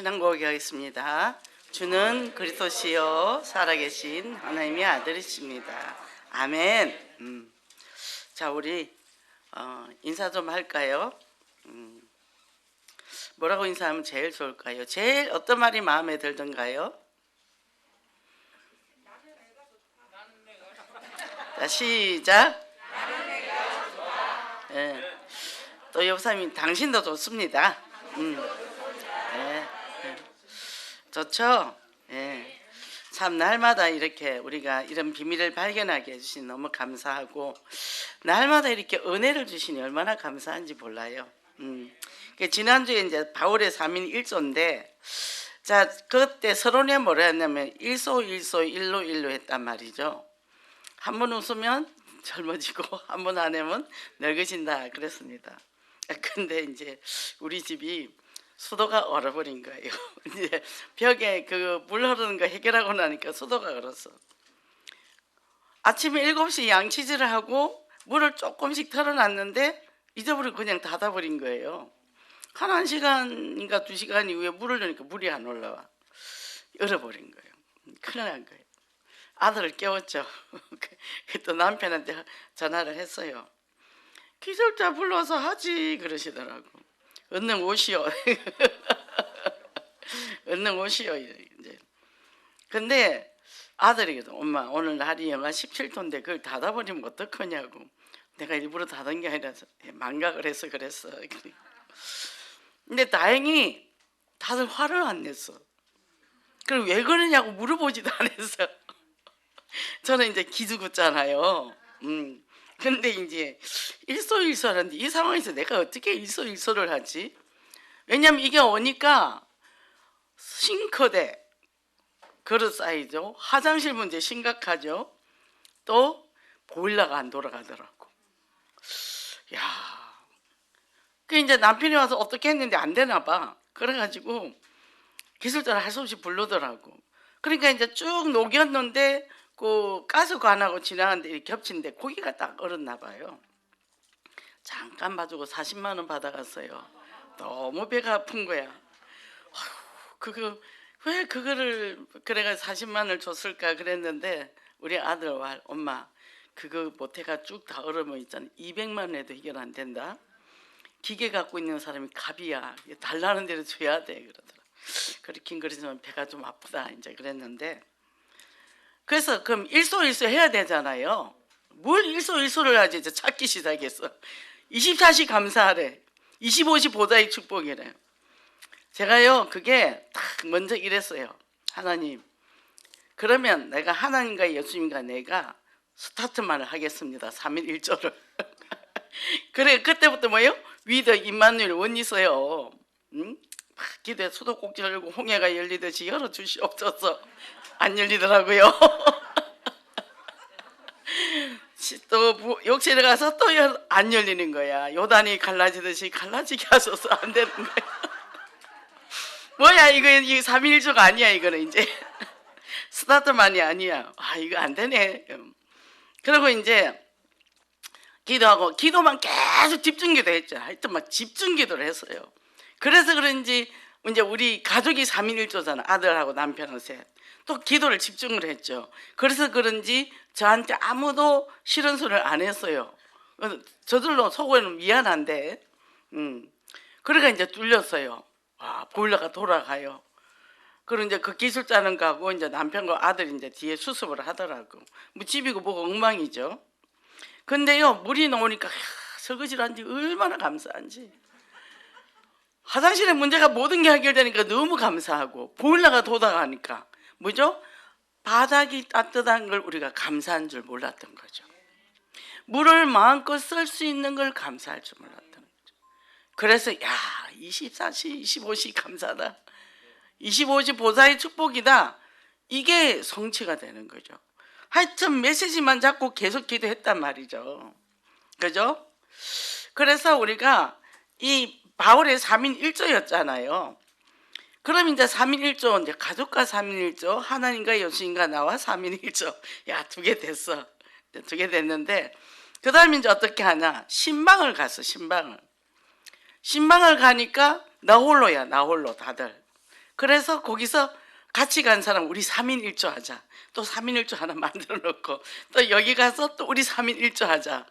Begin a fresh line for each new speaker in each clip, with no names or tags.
신앙고하게 하겠습니다. 주는 그리스도시요 살아계신 하나님의 아들이십니다. 아멘. 자, 우리 인사 좀 할까요? 뭐라고 인사하면 제일 좋을까요? 제일 어떤 말이 마음에 들던가요? 자, 시작. 네. 또 옆사람이 당신도 좋습니다. 네. 좋죠? 네. 참 날마다 이렇게 우리가 이런 비밀을 발견하게 해주시니 너무 감사하고, 날마다 이렇게 은혜를 주시니 얼마나 감사한지 몰라요. 지난주에 이제 바울의 3인 1조인데, 자, 그때 서론에 뭐라 했냐면 일소 일로 했단 말이죠. 한 번 웃으면 젊어지고 한 번 안 하면 늙어진다 그랬습니다. 근데 이제 우리 집이 수도가 얼어버린 거예요. 이제 벽에 그 물 흐르는 거 해결하고 나니까 수도가 얼었어. 아침에 7시 양치질을 하고 물을 조금씩 털어놨는데 잊어버리고 그냥 닫아버린 거예요. 한 1시간인가 2시간 이후에 물을 넣으니까 물이 안 올라와. 얼어버린 거예요. 큰일 난 거예요. 아들을 깨웠죠. 또 남편한테 전화를 했어요. 기술자 불러서 하지 그러시더라고. 얼른 오시오. 얼른 오시오 이제. 근데 아들이거든. 엄마 오늘 날이 영하 17도인데 그걸 닫아버리면 어떡하냐고. 내가 일부러 닫은 게 아니라 망각을 해서 그랬어. 근데 다행히 다들 화를 안 냈어. 그럼 왜 그러냐고 물어보지도 않았어. 저는 이제 기죽었잖아요. 근데 이제 일소일소하는데 이 상황에서 내가 어떻게 일소일소를 하지? 왜냐면 이게 오니까 싱크대 그릇 사이죠. 화장실 문제 심각하죠. 또 보일러가 안 돌아가더라고. 야, 그 이제 남편이 와서 어떻게 했는데 안 되나 봐. 그래가지고 기술자를 할 수 없이 부르더라고. 그러니까 이제 쭉 녹였는데 그 가스관하고 지나가는데 겹친데 고기가 딱 얼었나 봐요. 잠깐 봐주고 40만 원 받아갔어요. 너무 배가 아픈 거야. 어휴, 왜 그거를 그래가 40만 원을 줬을까 그랬는데 우리 아들과 엄마 그거 못해가 쭉 다 얼으면 있잖아. 200만 원에도 해결 안 된다. 기계 갖고 있는 사람이 갑이야. 달라는 대로 줘야 돼 그러더라. 그렇긴 그러지만 배가 좀 아프다 이제 그랬는데. 그래서 그럼 일소일소 해야 되잖아요. 뭘 일소일소를 하지? 이제 찾기 시작했어. 24시 감사하래. 25시 보좌의 축복이래. 제가요 그게 딱 먼저 이랬어요. 하나님, 그러면 내가 하나님과 예수님과 내가 스타트만을 하겠습니다. 3일 1조를. 그래 그때부터 뭐예요? 위더 임마누엘 원이서요. 기도에 수도꼭지 열고 홍해가 열리듯이 열어주시옵소서. 안 열리더라고요. 또 욕실에 가서 또 안 열리는 거야. 요단이 갈라지듯이 갈라지게 하셔서 안 되는 거야. 뭐야 이거 3.1조가 아니야. 이거는 이제 스타트만이 아니야. 아 이거 안 되네. 그리고 이제 기도하고 기도만 계속 집중기도 했죠. 하여튼 막 집중기도를 했어요. 그래서 그런지 이제 우리 가족이 3인 1조잖아. 아들하고 남편하고 셋. 또 기도를 집중을 했죠. 그래서 그런지 저한테 아무도 싫은 소리를 안 했어요. 저들로 속으로는 미안한데, 그러니까 이제 뚫렸어요. 와, 보일러가 돌아가요. 그리고 이제 그 기술자는 가고 이제 남편과 아들이 이제 뒤에 수습을 하더라고. 뭐 집이고 뭐고 엉망이죠. 근데요 물이 나오니까 설거지를 한지 얼마나 감사한지. 화장실의 문제가 모든 게 해결되니까 너무 감사하고, 보일러가 돌아가니까 뭐죠? 바닥이 따뜻한 걸 우리가 감사한 줄 몰랐던 거죠. 물을 마음껏 쓸 수 있는 걸 감사할 줄 몰랐던 거죠. 그래서 야 24시 25시 감사다. 25시 보좌의 축복이다. 이게 성취가 되는 거죠. 하여튼 메시지만 잡고 계속 기도했단 말이죠. 그죠? 그래서 우리가 이 바울의 3인 1조였잖아요. 그럼 이제 3인 1조, 이제 가족과 3인 1조, 하나님과 예수님과 나와 3인 1조. 야, 2개 됐어. 2개 됐는데, 그 다음에 이제 어떻게 하냐? 신방을 갔어, 신방을. 신방을 가니까 나 홀로야, 나 홀로 다들. 그래서 거기서 같이 간 사람 우리 3인 1조 하자. 또 3인 1조 하나 만들어 놓고 또 여기 가서 또 우리 3인 1조 하자.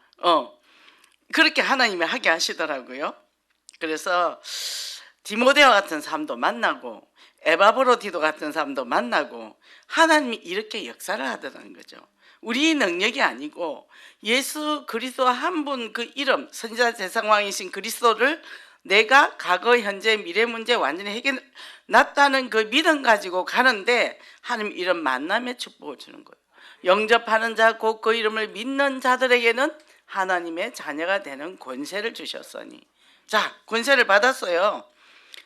그렇게 하나님이 하게 하시더라고요. 그래서 디모데와 같은 사람도 만나고 에바브로디도 같은 사람도 만나고 하나님이 이렇게 역사를 하더라는 거죠. 우리 능력이 아니고 예수 그리스도 한 분 그 이름 선지자 대상왕이신 그리스도를 내가 과거 현재 미래 문제 완전히 해결났다는 그 믿음 가지고 가는데 하나님 이런 만남의 축복을 주는 거예요. 영접하는 자 곧 그 이름을 믿는 자들에게는 하나님의 자녀가 되는 권세를 주셨으니, 자 권세를 받았어요.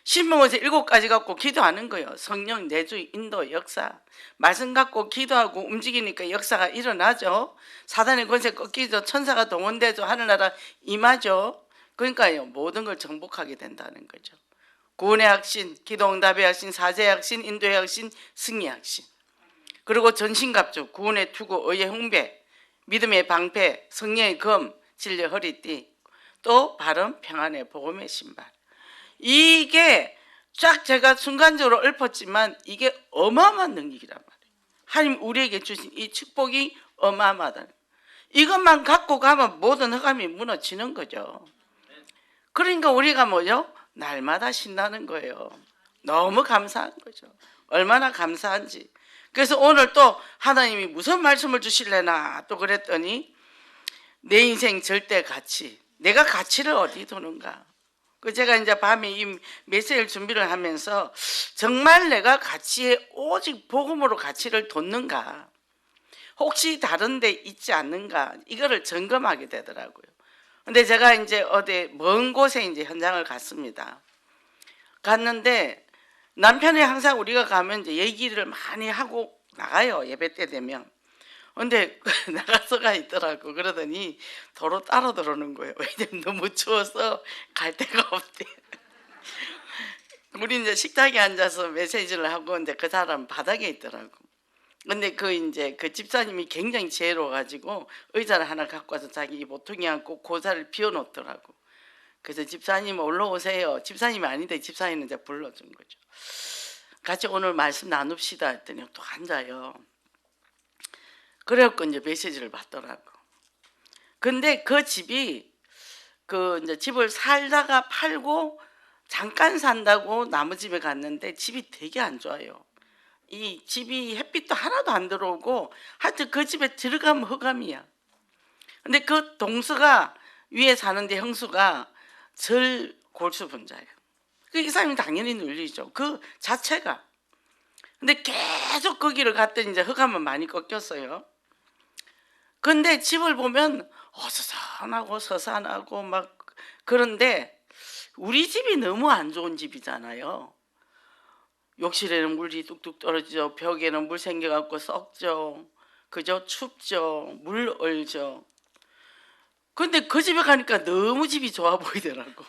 신명에서 7가지 갖고 기도하는 거예요. 성령, 내주, 인도, 역사. 말씀 갖고 기도하고 움직이니까 역사가 일어나죠. 사단의 권세 꺾이죠. 천사가 동원되죠. 하늘나라 임하죠. 그러니까요, 모든 걸 정복하게 된다는 거죠. 구원의 확신, 기도응답의 확신, 사제의 확신, 인도의 확신, 승리의 확신. 그리고 전신갑주, 구원의 투구, 의의 홍배, 믿음의 방패, 성령의 검, 진리의 허리띠, 또 바른 평안의 복음의 신발. 이게 쫙 제가 순간적으로 읊었지만 이게 어마어마한 능력이란 말이에요. 하나님 우리에게 주신 이 축복이 어마어마하다. 이것만 갖고 가면 모든 흑암이 무너지는 거죠. 그러니까 우리가 뭐죠? 날마다 신나는 거예요. 너무 감사한 거죠. 얼마나 감사한지. 그래서 오늘 또 하나님이 무슨 말씀을 주실래나 또 그랬더니 내 인생 절대 가치, 내가 가치를 어디 두는가. 제가 이제 밤에 이 메시지를 준비를 하면서 정말 내가 가치에 오직 복음으로 가치를 뒀는가, 혹시 다른 데 있지 않는가, 이거를 점검하게 되더라고요. 근데 제가 이제 어디 먼 곳에 이제 현장을 갔습니다. 갔는데 남편이 항상 우리가 가면 이제 얘기를 많이 하고 나가요. 예배 때 되면. 근데 나가서가 있더라고. 그러더니 도로 따라 들어오는 거예요. 왜냐면 너무 추워서 갈 데가 없대. 우리 이제 식탁에 앉아서 메시지를 하고 이제 그 사람 바닥에 있더라고. 근데 그 집사님이 굉장히 지혜로워가지고 의자를 하나 갖고 와서 자기 이 모퉁이 안고 고사를 비워놓더라고. 그래서 집사님 올라오세요. 집사님이 아닌데 집사님은 이제 불러준 거죠. 같이 오늘 말씀 나눕시다 했더니 또 앉아요. 그래갖고 이제 메시지를 받더라고. 근데 그 집이 이제 집을 살다가 팔고 잠깐 산다고 나무 집에 갔는데 집이 되게 안 좋아요. 이 집이 햇빛도 하나도 안 들어오고 하여튼 그 집에 들어가면 흑암이야. 근데 그 동서가 위에 사는데 형수가 절 골수 분자예요. 이 사람이 당연히 눌리죠. 그 자체가. 근데 계속 거기를 갔더니 이제 흑암은 많이 꺾였어요. 근데 집을 보면 어수선하고 서산하고 막 그런데 우리 집이 너무 안 좋은 집이잖아요. 욕실에는 물이 뚝뚝 떨어지죠. 벽에는 물 생겨갖고 썩죠. 그죠? 춥죠. 물 얼죠. 근데 그 집에 가니까 너무 집이 좋아 보이더라고.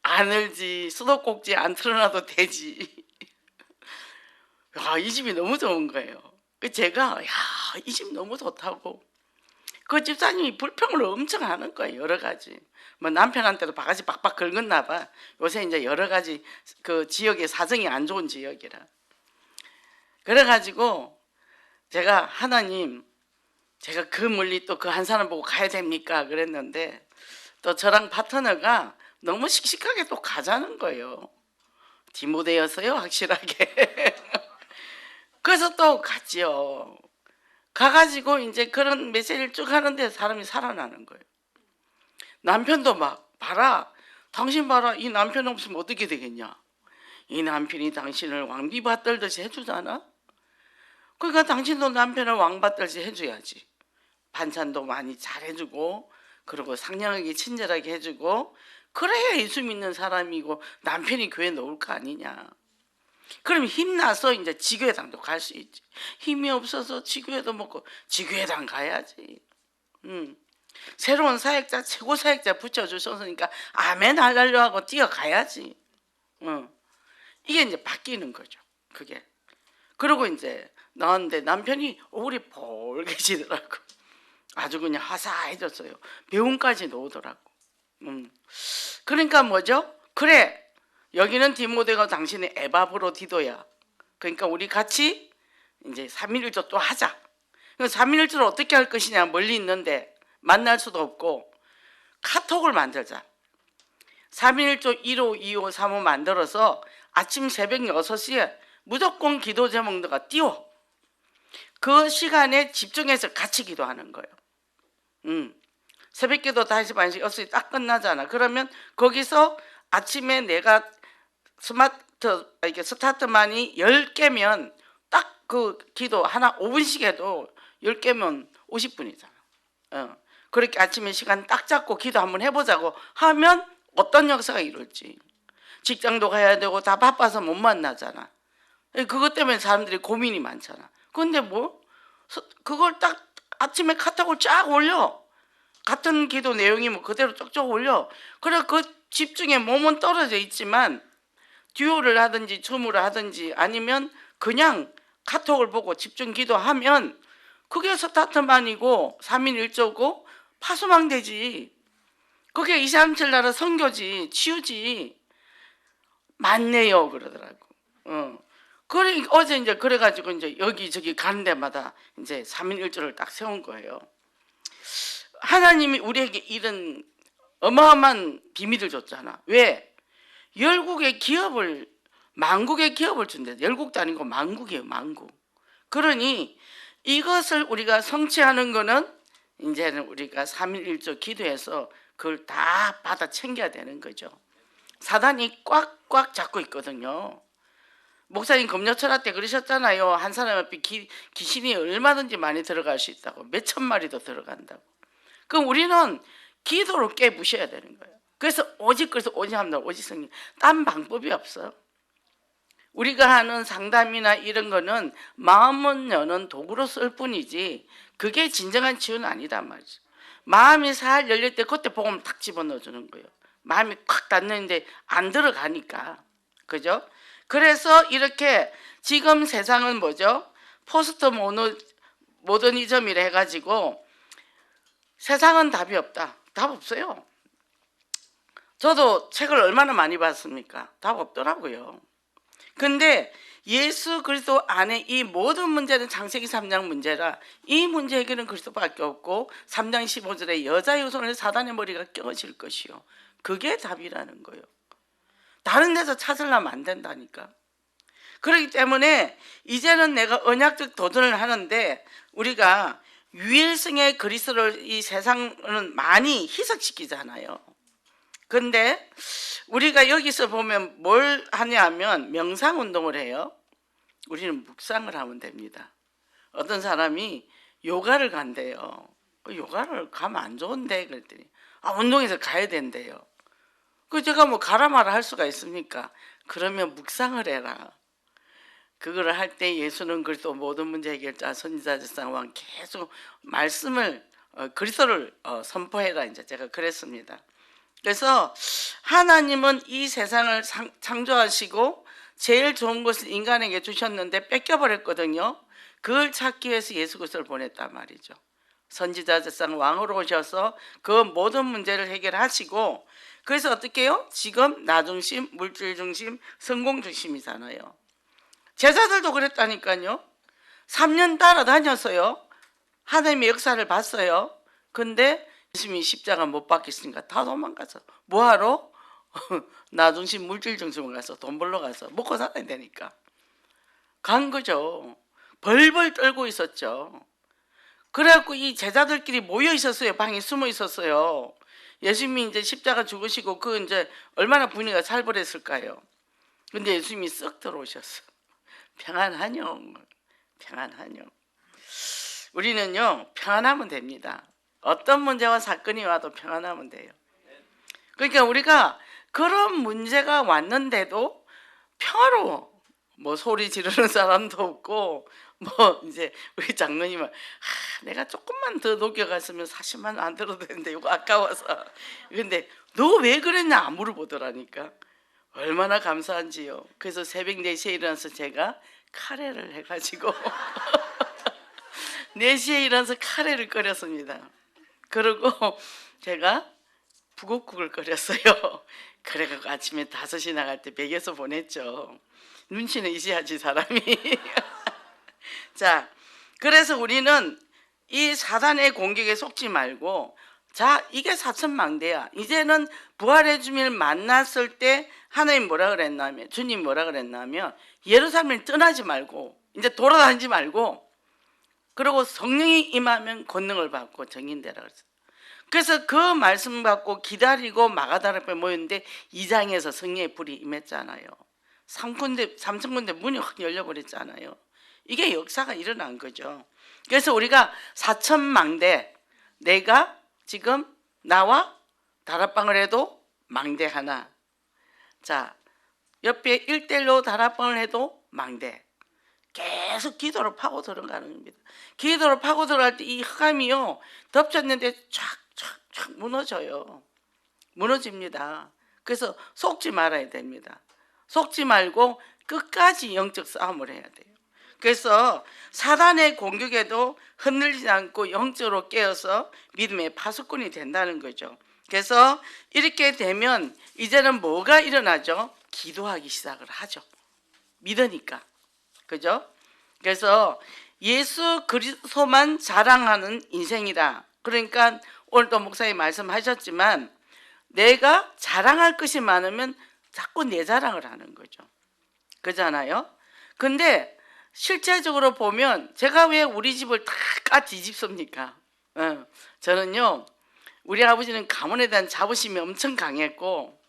안 얼지, 수도꼭지 안 틀어놔도 되지. 야, 이 집이 너무 좋은 거예요. 제가 이 집 너무 좋다고. 그 집사님이 불평을 엄청 하는 거예요. 여러 가지. 뭐 남편한테도 바가지 박박 긁었나 봐. 요새 이제 여러 가지 그 지역의 사정이 안 좋은 지역이라. 그래가지고 제가 하나님, 제가 그 멀리 또 그 한 사람 보고 가야 됩니까? 그랬는데 또 저랑 파트너가 너무 씩씩하게 또 가자는 거예요. 디모데였어요, 확실하게. 그래서 또 갔지요. 가가지고 이제 그런 메시지를 쭉 하는데 사람이 살아나는 거예요. 남편도 막 봐라, 당신 봐라, 이 남편 없으면 어떻게 되겠냐. 이 남편이 당신을 왕비받들듯이 해주잖아. 그러니까 당신도 남편을 왕받들듯이 해줘야지. 반찬도 많이 잘 해주고, 그리고 상냥하게 친절하게 해주고, 그래야 예수 믿는 사람이고 남편이 교회에 놓을 거 아니냐. 그럼 힘나서 이제 지교회당도 갈 수 있지. 힘이 없어서 지교회도 먹고 지교회당 가야지. 새로운 사역자, 최고 사역자 붙여주셨으니까 아멘 할렐루 하고 뛰어가야지. 이게 이제 바뀌는 거죠. 그게. 그리고 이제 나왔는데 남편이 얼굴이 볼개지더라고. 아주 그냥 화사해졌어요. 배움까지 나오더라고. 그러니까 뭐죠? 그래, 여기는 디모데가 당신의 에바브로디도야. 그러니까 우리 같이 이제 3.1조 또 하자. 3.1조를 어떻게 할 것이냐, 멀리 있는데 만날 수도 없고 카톡을 만들자. 3.1조 1호, 2호, 3호 만들어서 아침 새벽 6시에 무조건 기도 제목들과 띄워. 그 시간에 집중해서 같이 기도하는 거예요. 새벽 기도 5시 반씩 6시 딱 끝나잖아. 그러면 거기서 아침에 내가 스타트만이 10개면 딱 그 기도 하나 5분씩 해도 10개면 50분이잖아. 그렇게 아침에 시간 딱 잡고 기도 한번 해보자고 하면 어떤 역사가 이룰지. 직장도 가야 되고 다 바빠서 못 만나잖아. 그것 때문에 사람들이 고민이 많잖아. 근데 뭐 그걸 딱 아침에 카톡을 쫙 올려. 같은 기도 내용이 뭐 그대로 쪽쪽 올려. 그래 그 집중에 몸은 떨어져 있지만 듀오를 하든지 줌을 하든지 아니면 그냥 카톡을 보고 집중 기도하면 그게 스타트만이고 3.1조고 파수망되지. 그게 237 나라 선교지, 치유지. 맞네요 그러더라고. 그래 어제 이제 그래가지고 이제 여기저기 가는 데마다 이제 3.1조를 딱 세운 거예요. 하나님이 우리에게 이런 어마어마한 비밀을 줬잖아. 왜? 열국의 기업을, 만국의 기업을 준대. 열국도 아니고 만국이에요, 만국. 그러니 이것을 우리가 성취하는 거는 이제는 우리가 3.1조 기도해서 그걸 다 받아 챙겨야 되는 거죠. 사단이 꽉꽉 잡고 있거든요. 목사님 금요철학 때 그러셨잖아요. 한 사람 앞에 귀신이 얼마든지 많이 들어갈 수 있다고. 몇 천 마리도 들어간다고. 그럼 우리는 기도로 깨부셔야 되는 거예요. 그래서 오직 합니다. 오직 성령. 딴 방법이 없어요. 우리가 하는 상담이나 이런 거는 마음은 여는 도구로 쓸 뿐이지 그게 진정한 치유는 아니단 말이죠. 마음이 살 열릴 때 그때 복음을 탁 집어넣어주는 거예요. 마음이 콱 닫는데 안 들어가니까. 그죠? 그래서 이렇게 지금 세상은 뭐죠? 포스트 모더니즘이라 해가지고 세상은 답이 없다. 답 없어요. 저도 책을 얼마나 많이 봤습니까? 답 없더라고요. 근데 예수 그리스도 안에 이 모든 문제는 창세기 3장 문제라 이 문제 해결은 그리스도밖에 없고 3장 15절에 여자의 손에 사단의 머리가 껴질 것이요. 그게 답이라는 거예요. 다른 데서 찾으려면 안 된다니까. 그렇기 때문에 이제는 내가 언약적 도전을 하는데 우리가 유일성의 그리스도를 이 세상은 많이 희석시키잖아요. 근데 우리가 여기서 보면 뭘 하냐면 명상운동을 해요. 우리는 묵상을 하면 됩니다. 어떤 사람이 요가를 간대요. 요가를 가면 안 좋은데 그랬더니 운동해서 가야 된대요. 그 제가 뭐 가라 마라 할 수가 있습니까? 그러면 묵상을 해라. 그거를 할 때 예수는 그리스도 모든 문제 해결자 선지자 제사장 왕 계속 말씀을 그리스도를 선포해라 이제 제가 그랬습니다. 그래서 하나님은 이 세상을 창조하시고 제일 좋은 것을 인간에게 주셨는데 뺏겨버렸거든요. 그걸 찾기 위해서 예수 그리스도를 보냈단 말이죠. 선지자 제사장 왕으로 오셔서 그 모든 문제를 해결하시고 그래서 어떻게 해요? 지금 나 중심, 물질 중심, 성공 중심이잖아요. 제자들도 그랬다니까요. 3년 따라다녔어요. 하나님의 역사를 봤어요. 근데 예수님이 십자가 못 박혔으니까 다 도망가서 뭐하러? 나 중심 물질 중심으로 가서 돈 벌러 가서 먹고 살아야 되니까 간 거죠. 벌벌 떨고 있었죠. 그래갖고 이 제자들끼리 모여 있었어요. 방에 숨어 있었어요. 예수님이 이제 십자가 죽으시고 그 이제 얼마나 분위기가 살벌했을까요? 근데 예수님이 쓱 들어오셨어. 평안하뇨. 평안하뇨. 우리는요 평안하면 됩니다. 어떤 문제와 사건이 와도 평안하면 돼요. 그러니까 우리가 그런 문제가 왔는데도 평화로워. 뭐 소리 지르는 사람도 없고 뭐 이제 우리 장로님은 내가 조금만 더 녹여갔으면 40만 안 들어도 되는데 이거 아까워서. 근데 너 왜 그랬냐 안 물어보더라니까. 얼마나 감사한지요. 그래서 새벽 4시에 일어나서 제가 카레를 해가지고 4시에 일어나서 카레를 끓였습니다. 그리고 제가 부글부글 끓였어요. 그래갖고 아침에 5시 나갈 때 베개서 보냈죠. 눈치는 있어야지 사람이. 자, 그래서 우리는 이 사단의 공격에 속지 말고, 자, 이게 사천망대야. 이제는 부활의 주님을 만났을 때 하나님 뭐라 그랬냐면, 주님 뭐라 그랬냐면, 예루살렘을 떠나지 말고 이제 돌아다니지 말고, 그리고 성령이 임하면 권능을 받고 정인되라 그랬어요. 그래서 그 말씀 받고 기다리고 마가다라 앞에 모였는데 2장에서 성령의 불이 임했잖아요. 3천군데 문이 확 열려버렸잖아요. 이게 역사가 일어난 거죠. 그래서 우리가 사천망대, 내가 지금 나와 다락방을 해도 망대 하나, 자 옆에 1대1로 다락방을 해도 망대, 계속 기도로 파고 들어가는 겁니다. 기도로 파고 들어갈 때 이 흑암이요 덮쳤는데 촥촥촥 무너져요. 무너집니다. 그래서 속지 말아야 됩니다. 속지 말고 끝까지 영적 싸움을 해야 돼요. 그래서 사단의 공격에도 흔들리지 않고 영적으로 깨어서 믿음의 파수꾼이 된다는 거죠. 그래서 이렇게 되면 이제는 뭐가 일어나죠? 기도하기 시작을 하죠. 믿으니까. 그죠? 그래서 예수 그리스도만 자랑하는 인생이다. 그러니까 오늘도 목사님 말씀하셨지만 내가 자랑할 것이 많으면 자꾸 내 자랑을 하는 거죠. 그잖아요. 근데 실제적으로 보면 제가 왜 우리 집을 다 뒤집습니까? 저는요, 우리 아버지는 가문에 대한 자부심이 엄청 강했고,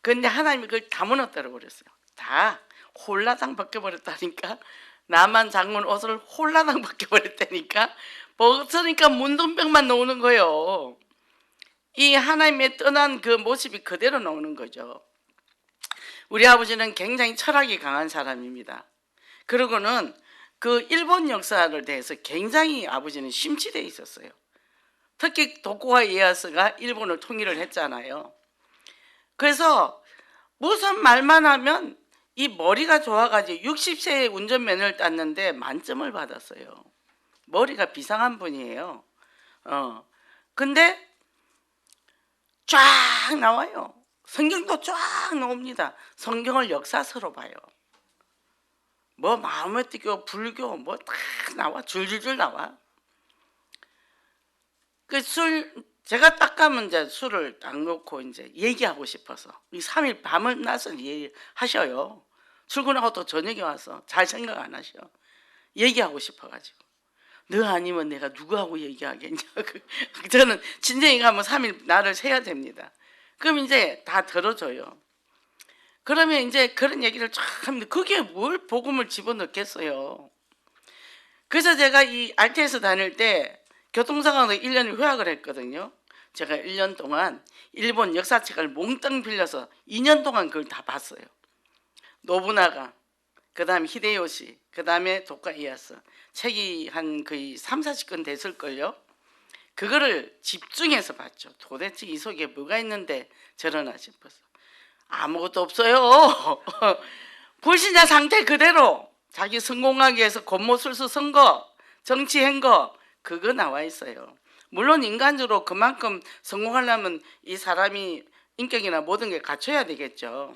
근데 하나님이 그걸 다 무너뜨려 버렸어요. 다 홀라당 벗겨버렸다니까. 나만 장군 옷을 홀라당 벗겨버렸다니까. 벗으니까 문둥병만 나오는 거예요. 이 하나님의 떠난 그 모습이 그대로 나오는 거죠. 우리 아버지는 굉장히 철학이 강한 사람입니다. 그러고는 그 일본 역사를 대해서 굉장히 아버지는 심취되어 있었어요. 특히 도쿠가 이에야스가 일본을 통일을 했잖아요. 그래서 무슨 말만 하면 이 머리가 좋아가지고 60세에 운전면허를 땄는데 만점을 받았어요. 머리가 비상한 분이에요. 근데 쫙 나와요. 성경도 쫙 나옵니다. 성경을 역사서로 봐요. 뭐 마음에뜨교, 불교 뭐 다 나와. 줄줄줄 나와. 그 제가 딱 가면 이제 술을 딱 놓고 이제 얘기하고 싶어서 이 3일 밤을 나서 얘기하셔요. 출근하고 또 저녁에 와서 잘 생각 안 하셔. 얘기하고 싶어가지고. 너 아니면 내가 누구하고 얘기하겠냐. 저는 진정히 가면 3일 나를 세야 됩니다. 그럼 이제 다 들어줘요. 그러면 이제 그런 얘기를 쫙 합니다. 그게 뭘 복음을 집어넣겠어요. 그래서 제가 이 RT에서 다닐 때 교통사고로 1년을 휴학을 했거든요. 제가 1년 동안 일본 역사책을 몽땅 빌려서 2년 동안 그걸 다 봤어요. 노부나가, 그 다음에 히데요시, 그 다음에 도쿠가 이에야스. 책이 한 거의 30-40권 됐을걸요. 그거를 집중해서 봤죠. 도대체 이 속에 뭐가 있는데 저러나 싶어서. 아무것도 없어요. 불신자 상태 그대로 자기 성공하기 위해서 곤모술수 선거, 정치한 거 그거 나와 있어요. 물론 인간적으로 그만큼 성공하려면 이 사람이 인격이나 모든 게 갖춰야 되겠죠.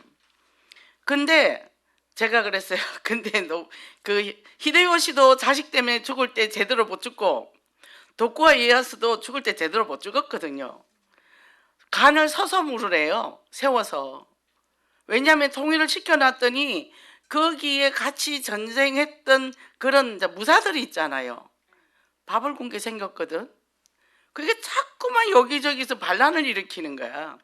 근데 제가 그랬어요. 근데 그 히데요시도 자식 때문에 죽을 때 제대로 못 죽고 도쿠가 이에야스도 죽을 때 제대로 못 죽었거든요. 간을 서서 물으래요. 세워서. 왜냐하면 통일을 시켜놨더니 거기에 같이 전쟁했던 그런 무사들이 있잖아요. 밥을 굶게 생겼거든. 그게 자꾸만 여기저기서 반란을 일으키는 거야.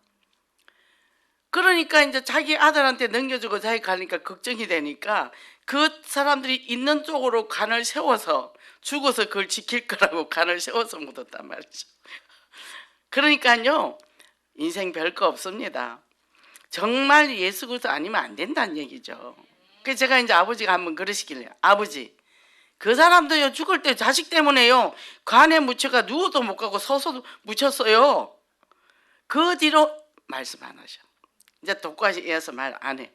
그러니까 이제 자기 아들한테 넘겨주고 자기 가니까 걱정이 되니까 그 사람들이 있는 쪽으로 간을 세워서 죽어서 그걸 지킬 거라고 간을 세워서 묻었단 말이죠. 그러니까요, 인생 별거 없습니다. 정말 예수 그리스도 아니면 안 된다는 얘기죠. 그래서 제가 이제 아버지가 한번 그러시길래, 아버지, 그 사람도요 죽을 때 자식 때문에요 간에 묻혀가 누워도 못 가고 서서 묻혔어요. 그 뒤로 말씀 안 하셔. 이제 독과시 이어서 말 안 해.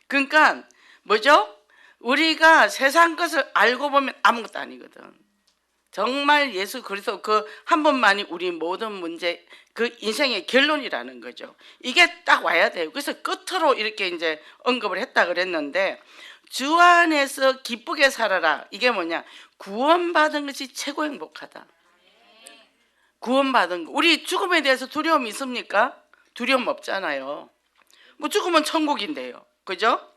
그러니까 뭐죠? 우리가 세상 것을 알고 보면 아무것도 아니거든. 정말 예수 그리스도 그 한 번만이 우리 모든 문제 그 인생의 결론이라는 거죠. 이게 딱 와야 돼요. 그래서 끝으로 이렇게 이제 언급을 했다 그랬는데 주 안에서 기쁘게 살아라. 이게 뭐냐? 구원받은 것이 최고 행복하다. 구원받은 거. 우리 죽음에 대해서 두려움이 있습니까? 두려움 없잖아요. 뭐 죽으면 천국인데요. 그죠?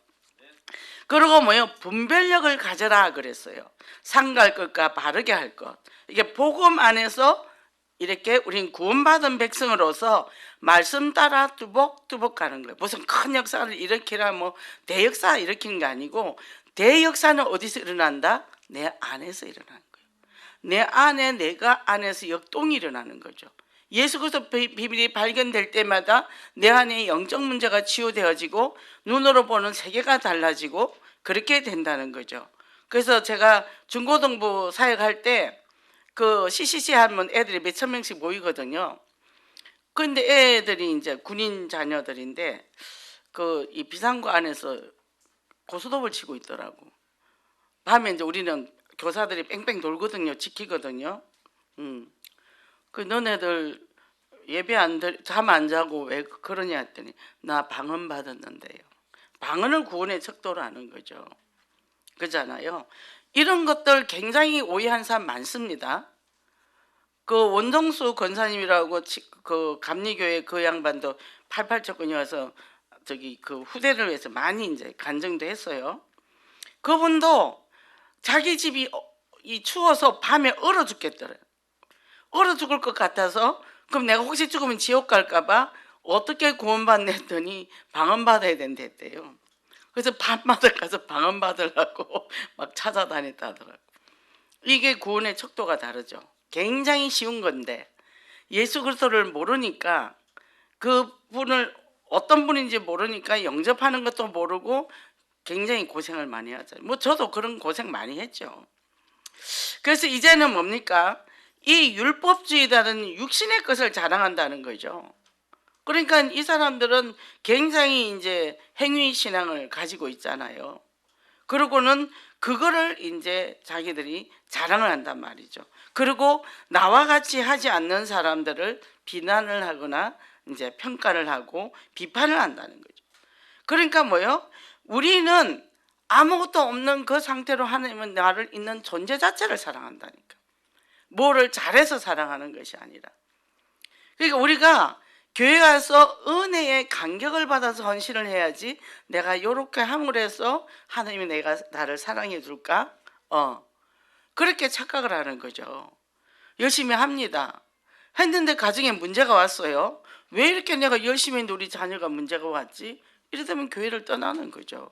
그리고 뭐요? 분별력을 가져라 그랬어요. 상갈 것과 바르게 할 것. 이게 복음 안에서 이렇게 우린 구원받은 백성으로서 말씀 따라 뚜벅뚜벅 가는 거예요. 무슨 큰 역사를 일으키라 뭐 대역사 일으키는 게 아니고 대역사는 어디서 일어난다? 내 안에서 일어나는 거예요. 내 안에 내가 안에서 역동이 일어나는 거죠. 예수 그리스도 비밀이 발견될 때마다 내 안에 영적 문제가 치유되어지고 눈으로 보는 세계가 달라지고 그렇게 된다는 거죠. 그래서 제가 중고등부 사역할 때 그 CCC 하면 애들이 몇천 명씩 모이거든요. 그런데 애들이 이제 군인 자녀들인데 그 이 비상구 안에서 고스톱을 치고 있더라고. 밤에 이제 우리는 교사들이 뺑뺑 돌거든요. 지키거든요. 그 너네들 예배 잠 안 자고 왜 그러냐 했더니 나 방언 받았는데요. 방언을 구원의 척도로 하는 거죠. 그잖아요. 이런 것들 굉장히 오해한 사람 많습니다. 그 원정수 권사님이라고 그 감리교회 그 양반도 88척근이 와서 저기 그 후대를 위해서 많이 이제 간증도 했어요. 그분도 자기 집이 이 추워서 밤에 얼어 죽겠더래요. 얼어 죽을 것 같아서 그럼 내가 혹시 죽으면 지옥 갈까봐 어떻게 구원받나 했더니 방언 받아야 된댔대요. 그래서 밤마다 가서 방언 받으려고 막 찾아다녔다 하더라고. 이게 구원의 척도가 다르죠. 굉장히 쉬운 건데 예수 그리스도를 모르니까 그분을 어떤 분인지 모르니까 영접하는 것도 모르고 굉장히 고생을 많이 하죠. 뭐 저도 그런 고생 많이 했죠. 그래서 이제는 뭡니까? 이 율법주의자는 육신의 것을 자랑한다는 거죠. 그러니까 이 사람들은 굉장히 이제 행위 신앙을 가지고 있잖아요. 그러고는 그거를 이제 자기들이 자랑을 한단 말이죠. 그리고 나와 같이 하지 않는 사람들을 비난을 하거나 이제 평가를 하고 비판을 한다는 거죠. 그러니까 뭐요? 우리는 아무것도 없는 그 상태로 하나님은 나를 있는 존재 자체를 사랑한다니까. 뭐를 잘해서 사랑하는 것이 아니라. 그러니까 우리가 교회 가서 은혜의 간격을 받아서 헌신을 해야지 내가 이렇게 함으로 해서 하나님이 나를 사랑해 줄까? 그렇게 착각을 하는 거죠. 열심히 합니다. 했는데 가정에 문제가 왔어요. 왜 이렇게 내가 열심히 했는데 우리 자녀가 문제가 왔지? 이러다면 교회를 떠나는 거죠.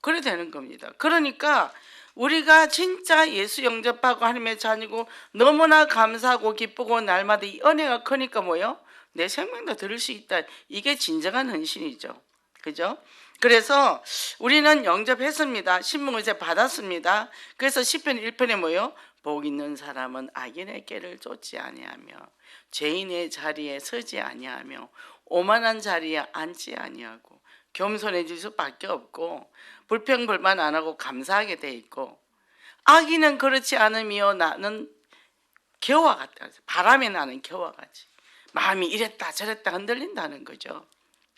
그래 되는 겁니다. 그러니까 우리가 진짜 예수 영접하고 하나님의 자녀고 너무나 감사하고 기쁘고 날마다 이 은혜가 크니까 뭐요? 내 생명도 들을 수 있다. 이게 진정한 헌신이죠. 그죠? 그래서 우리는 영접했습니다. 신문의제 받았습니다. 그래서 시편 1편에 뭐요? 복 있는 사람은 악인의 길을 쫓지 아니하며 죄인의 자리에 서지 아니하며 오만한 자리에 앉지 아니하고 겸손해질 수밖에 없고 불평불만 안 하고 감사하게 돼 있고 악인은 그렇지 않으며 나는 겨와 같다. 바람에 나는 겨와 같이 마음이 이랬다 저랬다 흔들린다는 거죠.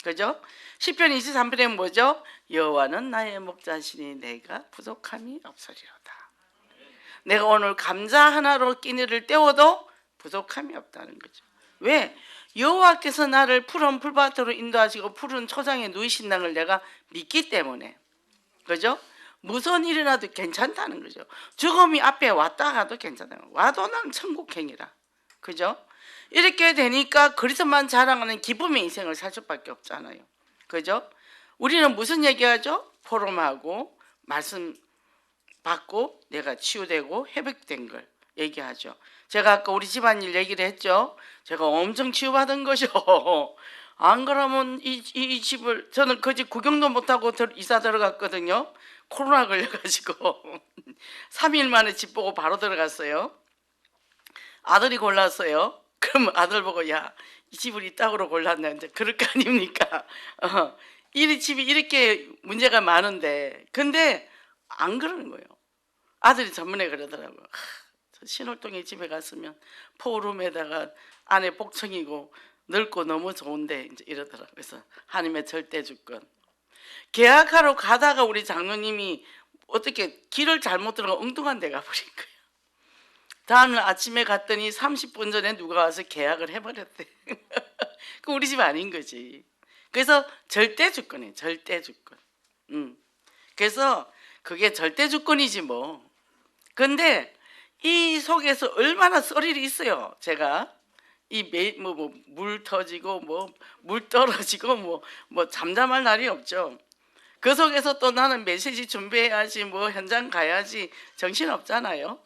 그죠? 시편 23편에 뭐죠? 여호와는 나의 목자시니 내가 부족함이 없으리로다. 내가 오늘 감자 하나로 끼니를 때워도 부족함이 없다는 거죠. 왜? 여호와께서 나를 푸른 풀밭으로 인도하시고 푸른 초장에 누이신다는 걸 내가 믿기 때문에. 그죠? 무슨 일이 나도 괜찮다는 거죠. 죽음이 앞에 왔다 가도 괜찮아요. 와도 난 천국행이라. 그죠? 이렇게 되니까 그리스도만 자랑하는 기쁨의 인생을 살 수밖에 없잖아요. 그죠? 우리는 무슨 얘기하죠? 포럼하고 말씀 받고 내가 치유되고 회복된 걸 얘기하죠. 제가 아까 우리 집안일 얘기를 했죠. 제가 엄청 치유받은 거죠. 안 그러면 이 집을 저는 그 집 구경도 못하고 이사 들어갔거든요. 코로나 걸려가지고 3일 만에 집 보고 바로 들어갔어요. 아들이 골랐어요. 그럼 아들 보고 야, 이 집을 이따구로 골랐는데 그럴 거 아닙니까? 이 집이 이렇게 문제가 많은데 근데 안 그러는 거예요. 아들이 전문에 그러더라고요. 신월동에 집에 갔으면 포룸에다가 안에 복층이고 넓고 너무 좋은데 이제 이러더라고요. 그래서 하나님의 절대 주권. 계약하러 가다가 우리 장로님이 어떻게 길을 잘못 들어가 엉뚱한 데 가버린 거예요. 다음날 아침에 갔더니 30분 전에 누가 와서 계약을 해버렸대. 그 우리 집 아닌 거지. 그래서 절대 주권이에요. 절대 주권. 그래서 그게 절대 주권이지 뭐. 근데 이 속에서 얼마나 썰일이 있어요. 제가 이 물 터지고 물 떨어지고 뭐 잠잠할 날이 없죠. 그 속에서 또 나는 메시지 준비해야지 뭐 현장 가야지 정신 없잖아요.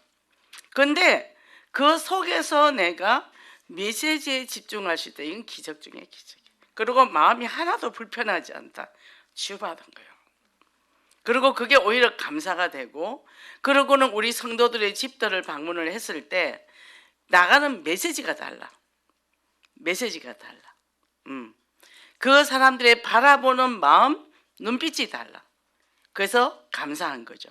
근데 그 속에서 내가 메시지에 집중할 수 있다. 이건 기적 중에 기적. 그리고 마음이 하나도 불편하지 않다. 치유받은 거예요. 그리고 그게 오히려 감사가 되고, 그러고는 우리 성도들의 집들을 방문을 했을 때 나가는 메시지가 달라. 메시지가 달라. 그 사람들의 바라보는 마음, 눈빛이 달라. 그래서 감사한 거죠.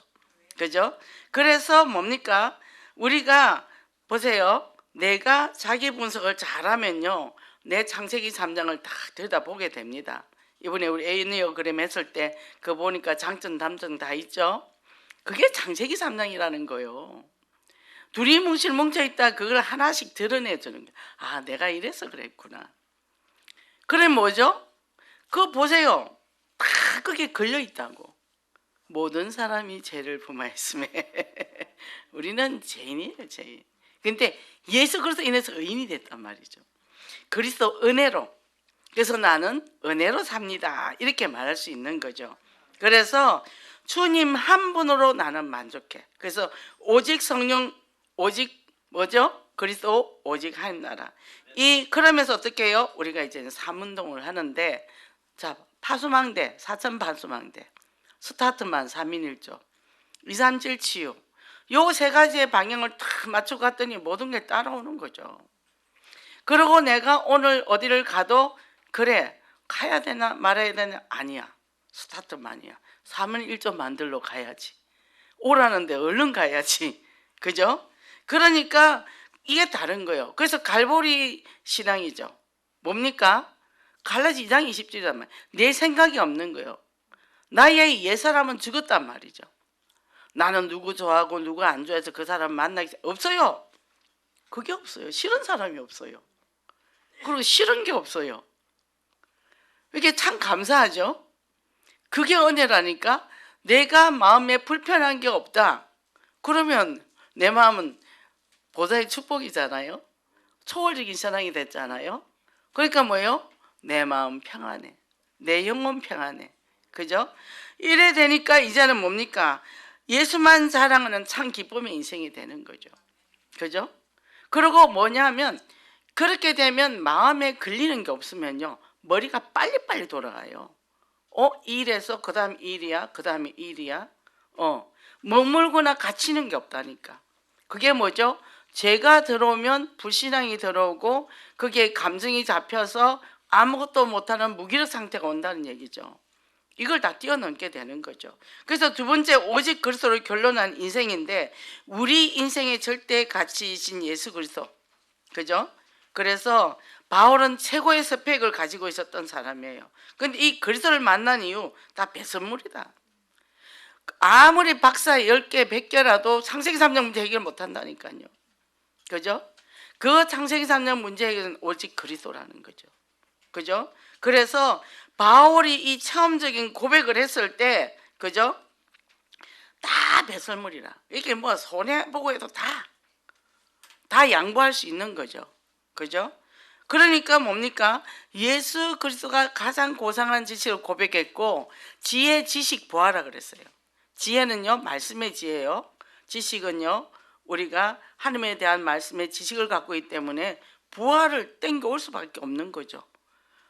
그죠? 그래서 뭡니까? 우리가 보세요. 내가 자기 분석을 잘하면요, 내 창세기 3장을 다 들여다보게 됩니다. 이번에 우리 에니어그램 했을 때 그거 보니까 장점 단점 다 있죠. 그게 창세기 3장이라는 거예요. 둘이 뭉실 뭉쳐있다 그걸 하나씩 드러내주는 거예요. 아, 내가 이래서 그랬구나. 그래 뭐죠? 그거 보세요. 다 그게 걸려있다고. 모든 사람이 죄를 범하였음에 우리는 죄인이에요. 죄인. 근데 예수 그리스도 인해서 의인이 됐단 말이죠. 그리스도 은혜로. 그래서 나는 은혜로 삽니다. 이렇게 말할 수 있는 거죠. 그래서 주님 한 분으로 나는 만족해. 그래서 오직 성령, 오직 뭐죠? 그리스도 오직 한 나라. 그러면서 어떻게 해요? 우리가 이제 삼운동을 하는데, 자, 파수망대, 사천 파수망대, 스타트만 3인1조, 237 치유, 요 세 가지의 방향을 다 맞춰 갔더니 모든 게 따라오는 거죠. 그리고 내가 오늘 어디를 가도 그래 가야 되나 말아야 되나, 아니야. 스타트만이야. 3인1조 만들러 가야지. 오라는데 얼른 가야지. 그죠? 그러니까 이게 다른 거예요. 그래서 갈보리 신앙이죠. 뭡니까? 갈라지 2장 20절이란 말이에요. 내 생각이 없는 거예요. 나의 옛사람은 죽었단 말이죠. 나는 누구 좋아하고 누구 안 좋아해서 그 사람 만나기 없어요. 그게 없어요. 싫은 사람이 없어요. 그리고 싫은 게 없어요. 이게 참 감사하죠. 그게 은혜라니까. 내가 마음에 불편한 게 없다. 그러면 내 마음은 보좌의 축복이잖아요. 초월적인 신앙이 됐잖아요. 그러니까 뭐예요? 내 마음 평안해. 내 영혼 평안해. 그죠? 이래 되니까 이제는 뭡니까? 예수만 자랑하는 참 기쁨의 인생이 되는 거죠. 그죠? 그리고 뭐냐면 그렇게 되면 마음에 걸리는 게 없으면요, 머리가 빨리빨리 돌아가요. 일에서 그 다음 일이야, 그 다음에 일이야. 머물거나 갇히는 게 없다니까. 그게 뭐죠? 죄가 들어오면 불신앙이 들어오고 그게 감정이 잡혀서 아무것도 못하는 무기력 상태가 온다는 얘기죠. 이걸 다 뛰어넘게 되는 거죠. 그래서 두 번째, 오직 그리스도로 결론한 인생인데, 우리 인생의 절대 가치이신 예수 그리스도. 그죠? 그래서 바울은 최고의 스펙을 가지고 있었던 사람이에요. 근데 이 그리스도를 만난 이유 다 배설물이다. 아무리 박사 10개, 100개라도 창세기 3장 문제 해결 못한다니까요. 그죠? 그 창세기 3장 문제 해결은 오직 그리스도라는 거죠. 그죠? 그래서 바울이 이 처음적인 고백을 했을 때, 그죠? 다 배설물이라. 이게 뭐 손해보고 해도 다 양보할 수 있는 거죠. 그죠? 그러니까 뭡니까? 예수 그리스도가 가장 고상한 지식을 고백했고, 지혜, 지식, 보아라 그랬어요. 지혜는요, 말씀의 지혜예요. 지식은요, 우리가 하나님에 대한 말씀의 지식을 갖고 있기 때문에 부활을 땡겨올 수밖에 없는 거죠.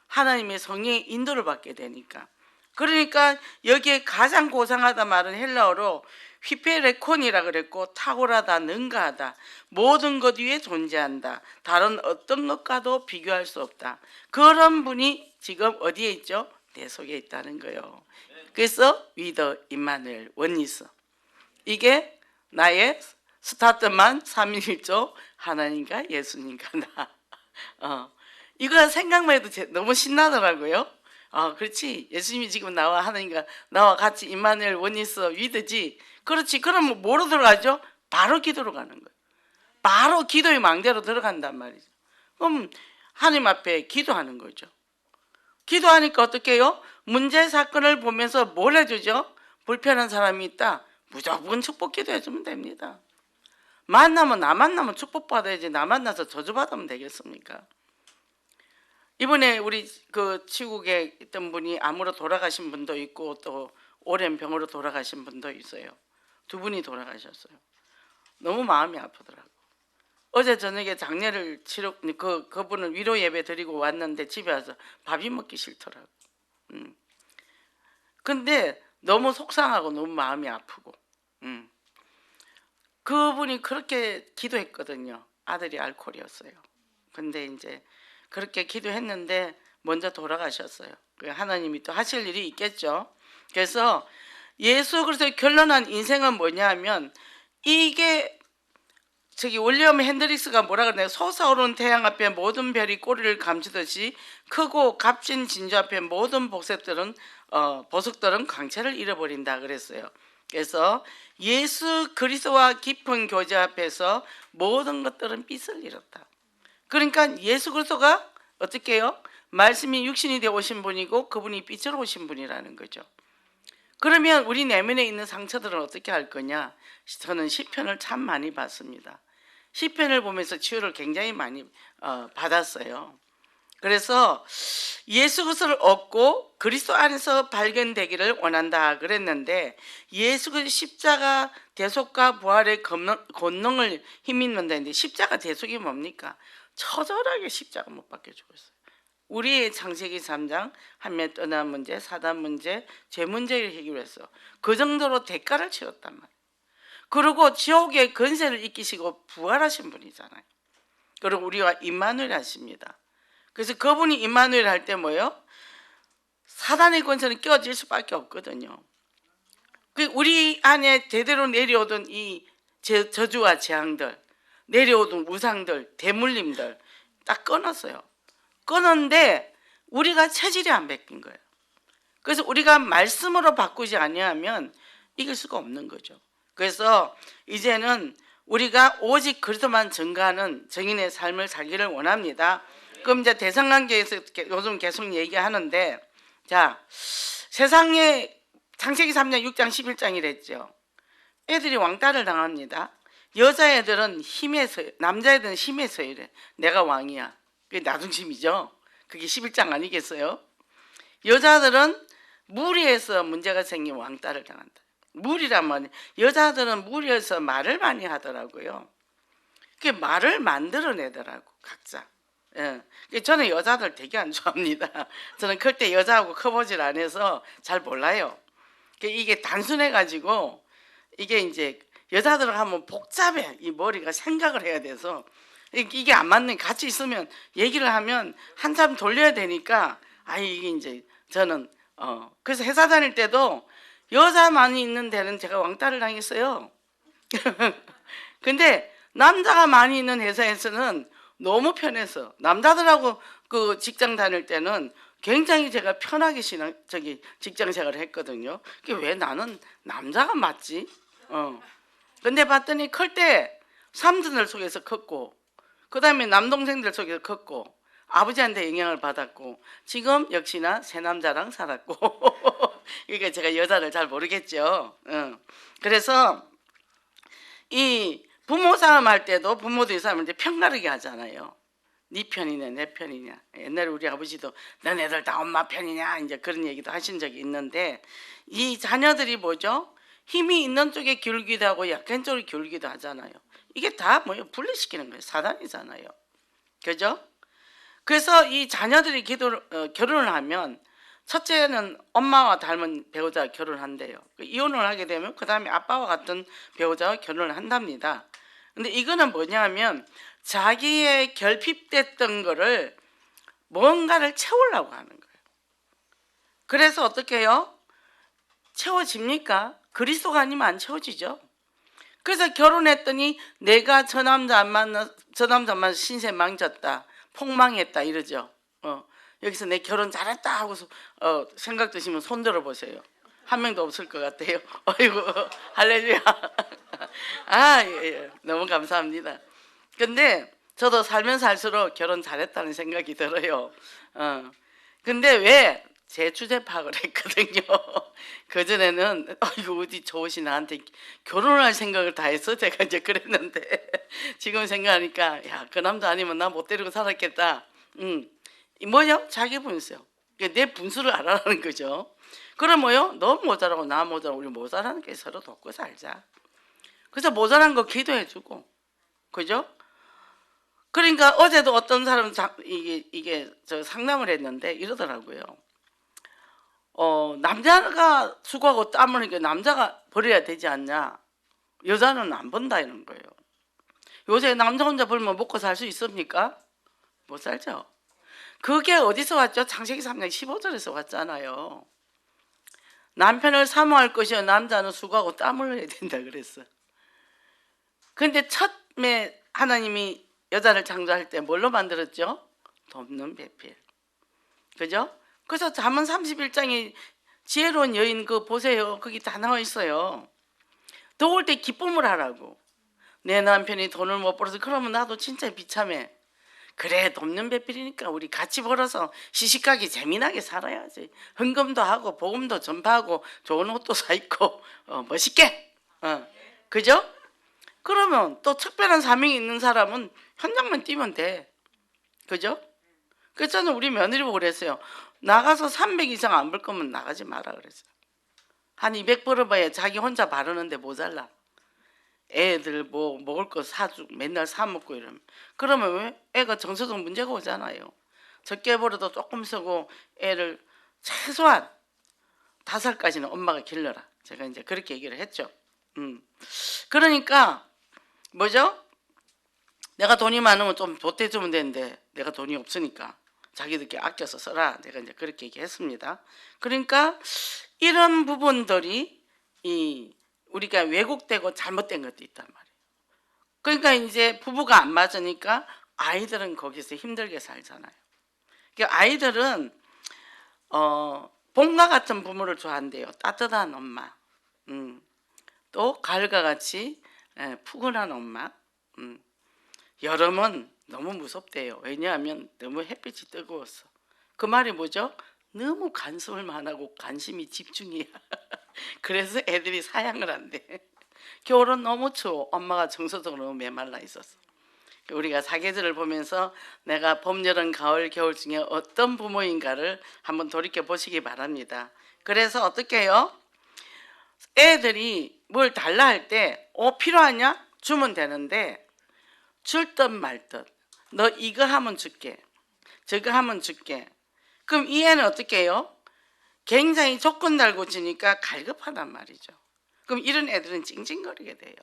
하나님의 성령의 인도를 받게 되니까. 그러니까 여기에 가장 고상하다 말은 헬라어로 휘페레콘이라 그랬고, 탁월하다, 능가하다, 모든 것 위에 존재한다, 다른 어떤 것과도 비교할 수 없다. 그런 분이 지금 어디에 있죠? 내 속에 있다는 거예요. 그래서 위더 임마누엘 원리스, 이게 나의 스타트만 삼위일조 하나님과 예수님과 나. 이거 생각만 해도 너무 신나더라고요. 그렇지. 예수님이 지금 나와 하나님과 나와 같이 임마누엘 원리스 위드지. 그렇지. 그러면 뭐로 들어가죠? 바로 기도로 가는 거예요. 바로 기도의 망대로 들어간단 말이죠. 그럼 하나님 앞에 기도하는 거죠. 기도하니까 어떻게 해요? 문제 사건을 보면서 뭘 해주죠? 불편한 사람이 있다. 무조건 축복 기도해주면 됩니다. 나 만나면 축복받아야지 나 만나서 저주받으면 되겠습니까? 이번에 우리 그 치국에 있던 분이 암으로 돌아가신 분도 있고 또 오랜 병으로 돌아가신 분도 있어요. 두 분이 돌아가셨어요. 너무 마음이 아프더라고. 어제 저녁에 장례를 치러 그분을 위로 예배 드리고 왔는데 집에 와서 밥이 먹기 싫더라고. 근데 너무 속상하고 너무 마음이 아프고. 그분이 그렇게 기도했거든요. 아들이 알코올이었어요. 근데 이제 그렇게 기도했는데 먼저 돌아가셨어요. 하나님이 또 하실 일이 있겠죠. 그래서 예수 그리스도의 결론한 인생은 뭐냐면 이게 윌리엄 핸드릭스가 뭐라 그러나요? 솟아오르는 태양 앞에 모든 별이 꼬리를 감추듯이 크고 값진 진주 앞에 모든 보석들은 광채를 잃어버린다 그랬어요. 그래서 예수 그리스도와 깊은 교제 앞에서 모든 것들은 빛을 잃었다. 그러니까 예수 그리스도가 어떻게 해요? 말씀이 육신이 되어 오신 분이고 그분이 빛으로 오신 분이라는 거죠. 그러면 우리 내면에 있는 상처들은 어떻게 할 거냐? 저는 시편을 참 많이 봤습니다. 시편을 보면서 치유를 굉장히 많이 받았어요. 그래서 예수 그리스도를 얻고 그리스도 안에서 발견되기를 원한다 그랬는데 예수 그리스도 십자가 대속과 부활의 권능을 힘입는다는데 십자가 대속이 뭡니까? 처절하게 십자가 못 박혀 죽었어요. 우리의 창세기 3장 한매 떠난 문제, 사단 문제, 죄 문제를 해결했어. 그 정도로 대가를 치렀단 말이에요. 그리고 지옥의 권세를 이기시고 부활하신 분이잖아요. 그리고 우리와 임마누엘 하십니다. 그래서 그분이 임마누엘 할 때 뭐예요? 사단의 권세는 깨어질 수밖에 없거든요. 우리 안에 제대로 내려오던 이 저주와 재앙들, 내려오던 우상들, 대물림들 딱 끊었어요. 끊었는데 우리가 체질이 안 바뀐 거예요. 그래서 우리가 말씀으로 바꾸지 아니하면 이길 수가 없는 거죠. 그래서 이제는 우리가 오직 그리스도만 증거하는 증인의 삶을 살기를 원합니다. 그럼 이제 대성관계에서 요즘 계속 얘기하는데, 자, 세상에 창세기 3장 6장 11장이랬죠. 애들이 왕따를 당합니다. 여자애들은 힘에서, 남자애들은 힘에서 이래. 내가 왕이야. 그게 나중심이죠. 그게 11장 아니겠어요? 여자들은 무리해서 문제가 생기면 왕따를 당한다. 무리란 여자들은 무리해서 말을 많이 하더라고요. 그게 말을 만들어내더라고 각자. 예. 저는 여자들 되게 안 좋아합니다. 저는 클 때 여자하고 커보질 않아서 잘 몰라요. 이게 단순해가지고 이게 이제 여자들 하면 복잡해. 이 머리가 생각을 해야 돼서 이게 안 맞는, 같이 있으면 얘기를 하면 한참 돌려야 되니까 이게 이제 저는 그래서 회사 다닐 때도 여자 많이 있는 데는 제가 왕따를 당했어요. 근데 남자가 많이 있는 회사에서는 너무 편해서 남자들하고 그 직장 다닐 때는 굉장히 제가 편하게 직장 생활을 했거든요. 그게 왜 나는 남자가 맞지? 근데 봤더니 클 때 삼촌들 속에서 컸고 그 다음에 남동생들 속에서 컸고 아버지한테 영향을 받았고 지금 역시나 새 남자랑 살았고 그러니까 제가 여자를 잘 모르겠죠. 그래서 이 부모 싸움 할 때도 부모들이 싸움을 이제 편가르게 하잖아요. 네 편이냐 내 편이냐. 옛날에 우리 아버지도 너네들 다 엄마 편이냐 이제 그런 얘기도 하신 적이 있는데 이 자녀들이 뭐죠? 힘이 있는 쪽에 기울기도 하고 약한 쪽에 기울기도 하잖아요. 이게 다 뭐예요? 분리시키는 거예요. 사단이잖아요. 그죠? 그래서 이 자녀들이 결혼을 하면 첫째는 엄마와 닮은 배우자와 결혼한대요. 이혼을 하게 되면 그 다음에 아빠와 같은 배우자와 결혼을 한답니다. 근데 이거는 뭐냐면 자기의 결핍됐던 거를 뭔가를 채우려고 하는 거예요. 그래서 어떻게 해요? 채워집니까? 그리스도가 아니면 안 채워지죠. 그래서 결혼했더니 내가 저 남자 안 만나, 저 남자 안 만나 신세 망쳤다, 폭망했다 이러죠. 여기서 내 결혼 잘했다 하고서 생각 드시면 손 들어 보세요. 한 명도 없을 것 같아요. 어이구, 할렐루야. 아, 예, 예. 너무 감사합니다. 근데 저도 살면 살수록 결혼 잘했다는 생각이 들어요. 근데 왜 제 주제 파악을 했거든요. 그전에는 이거 어디 좋으시 나한테 결혼할 생각을 다 했어 제가 이제 그랬는데 지금 생각하니까 야, 그 남자 아니면 나 못 데리고 살았겠다. 뭐요? 자기 분수요. 내 분수를 알아라는 거죠. 그럼 뭐요? 너 모자라고 나 모자라고 우리 모자라는 게 서로 돕고 살자. 그래서 모자란 거 기도해주고, 그죠? 그러니까 어제도 어떤 사람 이게 저 상담을 했는데 이러더라고요. 남자가 수고하고 땀 흘리니까 남자가 버려야 되지 않냐? 여자는 안 번다 이런 거예요. 요새 남자 혼자 벌면 먹고 살 수 있습니까? 못 살죠. 그게 어디서 왔죠? 창세기 3장 15절에서 왔잖아요. 남편을 사모할 것이요 남자는 수고하고 땀을 흘려야 된다 그랬어. 근데 처음에 하나님이 여자를 창조할 때 뭘로 만들었죠? 돕는 배필. 그죠? 그래서 잠언 31장에 지혜로운 여인 그 보세요. 거기 다 나와 있어요. 더울 때 기쁨을 하라고. 내 남편이 돈을 못 벌어서 그러면 나도 진짜 비참해. 그래, 돕는 배필이니까 우리 같이 벌어서 시집가기 재미나게 살아야지. 헌금도 하고 복음도 전파하고 좋은 옷도 사 입고 멋있게. 그죠? 그러면 또 특별한 사명이 있는 사람은 현장만 뛰면 돼. 그죠? 그래서 저는 우리 며느리 보고 그랬어요. 나가서 300 이상 안 벌 거면 나가지 마라 그랬어요. 한 200 벌어봐야 자기 혼자 바르는데 모자라. 애들 뭐 먹을 거 사주 맨날 사 먹고 이러면 그러면 왜 애가 정서적 문제가 오잖아요. 적게 벌어도 조금 쓰고 애를 최소한 5살까지는 엄마가 길러라. 제가 이제 그렇게 얘기를 했죠. 그러니까 뭐죠? 내가 돈이 많으면 좀 보태주면 되는데 내가 돈이 없으니까 자기들끼리 아껴서 써라. 내가 이제 그렇게 얘기했습니다. 그러니까 이런 부분들이 우리가 왜곡되고 잘못된 것도 있단 말이에요. 그러니까 이제 부부가 안 맞으니까 아이들은 거기서 힘들게 살잖아요. 그러니까 아이들은 봄과 같은 부모를 좋아한대요. 따뜻한 엄마, 또 가을과 같이 푸근한 엄마. 여름은 너무 무섭대요. 왜냐하면 너무 햇빛이 뜨거워서. 그 말이 뭐죠? 너무 간섭을만 하고 관심이 집중이야. 그래서 애들이 사양을 한대. 겨울은 너무 추워. 엄마가 정서적으로 너무 메말라 있었어. 우리가 사계절을 보면서 내가 봄, 여름, 가을, 겨울 중에 어떤 부모인가를 한번 돌이켜 보시기 바랍니다. 그래서 어떻게 해요? 애들이 뭘 달라 할 때 필요하냐? 주면 되는데 줄 듯 말 듯. 너 이거 하면 줄게. 저거 하면 줄게. 그럼 이 애는 어떻게 해요? 굉장히 조건 달고 지니까 갈급하단 말이죠. 그럼 이런 애들은 찡찡거리게 돼요.